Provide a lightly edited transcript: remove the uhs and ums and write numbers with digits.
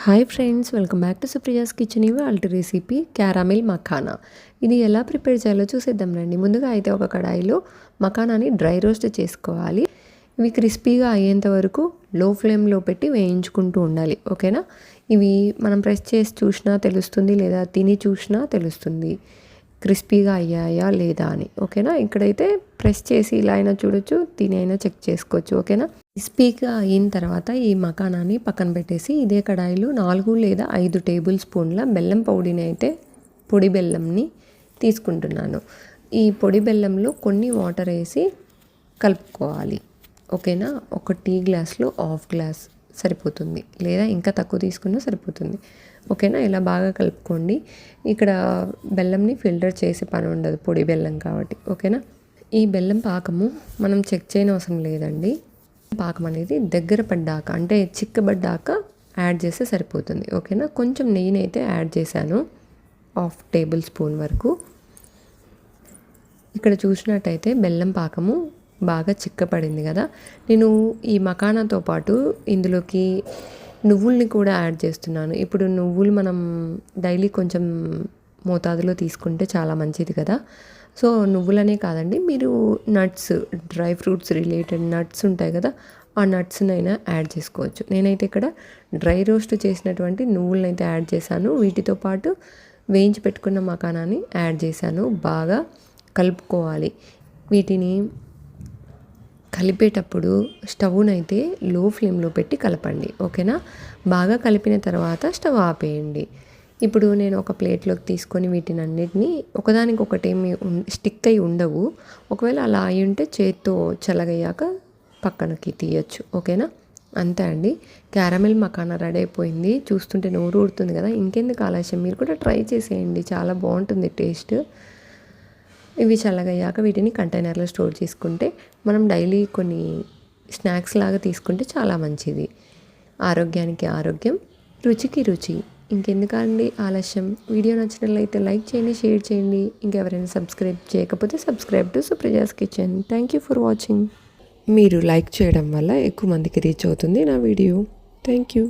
Hi friends, welcome back to Supriya's kitchen. ఇవాళ recipe caramel makhana. ఇది ఎలా ప్రిపేర్ చేయాలో చూసేద్దాం రండి. ముందుగా అయితే ఒక కడాయిలో మఖానాని డ్రై రోస్ట్ చేసుకోవాలి. ఇవి క్రిస్పీగా అయ్యేంత వరకు లో ఫ్లేమ్లో పెట్టి వేయించుకుంటూ ఉండాలి. ఓకేనా? ఇవి మనం ప్రెస్ చేసి చూసినా తెలుస్తుంది, లేదా తిని చూసినా తెలుస్తుంది క్రిస్పీగా అయ్యాయా లేదా అని. ఓకేనా? ఇక్కడైతే ప్రెస్ చేసి ఇలా అయినా చూడొచ్చు, తిని అయినా చెక్ చేసుకోవచ్చు. ఓకేనా? క్రిస్పీగా అయిన తర్వాత ఈ మఖానాని పక్కన పెట్టేసి ఇదే కడాయిలో 4 లేదా 5 టేబుల్ స్పూన్ల బెల్లం పొడిని అయితే పొడి బెల్లంని తీసుకుంటున్నాను. ఈ పొడి బెల్లంలో కొన్ని వాటర్ వేసి కలుపుకోవాలి. ఓకేనా? ఒక టీ గ్లాస్లో హాఫ్ గ్లాస్ సరిపోతుంది, లేదా ఇంకా తక్కువ తీసుకున్నా సరిపోతుంది. ఓకేనా? ఇలా బాగా కలుపుకోండి. ఇక్కడ బెల్లంని ఫిల్టర్ చేసే పని ఉండదు, పొడి బెల్లం కాబట్టి. ఓకేనా? ఈ బెల్లం పాకము మనం చెక్ చేయని అవసరం లేదండి. పాకం అనేది దగ్గర పడ్డాక, అంటే చిక్కబడ్డాక యాడ్ చేస్తే సరిపోతుంది. ఓకేనా? కొంచెం నెయ్యిని అయితే యాడ్ చేశాను, హాఫ్ టేబుల్ స్పూన్ వరకు. ఇక్కడ చూసినట్టయితే బెల్లం పాకము బాగా చిక్కపడింది కదా. నేను ఈ మఖానాతో పాటు ఇందులోకి నువ్వుల్ని కూడా యాడ్ చేస్తున్నాను. ఇప్పుడు నువ్వులు మనం డైలీ కొంచెం మోతాదులో తీసుకుంటే చాలా మంచిది కదా. సో నువ్వులనే కాదండి, మీరు nuts, dry fruits related nuts ఉంటాయి కదా, ఆ నట్స్నైనా యాడ్ చేసుకోవచ్చు. నేనైతే ఇక్కడ డ్రై రోస్ట్ చేసినటువంటి నువ్వులను అయితే యాడ్ చేశాను. వీటితో పాటు వేయించి పెట్టుకున్న మఖానాని యాడ్ చేశాను. బాగా కలుపుకోవాలి. వీటిని కలిపేటప్పుడు స్టవ్నైతే లో ఫ్లేమ్లో పెట్టి కలపండి. ఓకేనా? బాగా కలిపిన తర్వాత స్టవ్ ఆపేయండి. ఇప్పుడు నేను ఒక ప్లేట్లోకి తీసుకొని వీటిని అన్నిటినీ ఒకదానికొకటేమి స్టిక్ అయి ఉండవు. ఒకవేళ అలా అయి ఉంటే చేత్తో చల్లగయ్యాక పక్కనకి తీయచ్చు. ఓకేనా? అంతే అండి, క్యారమెల్ మఖానా రెడీ అయిపోయింది. చూస్తుంటే నోరు ఊరుతుంది కదా. ఇంకెందుకు ఆలస్యం, మీరు కూడా ట్రై చేసేయండి, చాలా బాగుంటుంది టేస్ట్. ఇవి చల్లగయ్యాక వీటిని కంటైనర్లో స్టోర్ చేసుకుంటే మనం డైలీ కొన్ని స్నాక్స్ లాగా తీసుకుంటే చాలా మంచిది. ఆరోగ్యానికి ఆరోగ్యం, రుచికి రుచి. ఇంకెందుకండి ఆలస్యం? వీడియో నచ్చినట్లయితే లైక్ చేయండి, షేర్ చేయండి. ఇంకెవరైనా సబ్స్క్రైబ్ చేయకపోతే subscribe to Supriya's kitchen. Thank you for watching. మీరు లైక్ చేయడం వల్ల ఎక్కువ మందికి రీచ్ అవుతుంది నా వీడియో. Thank you.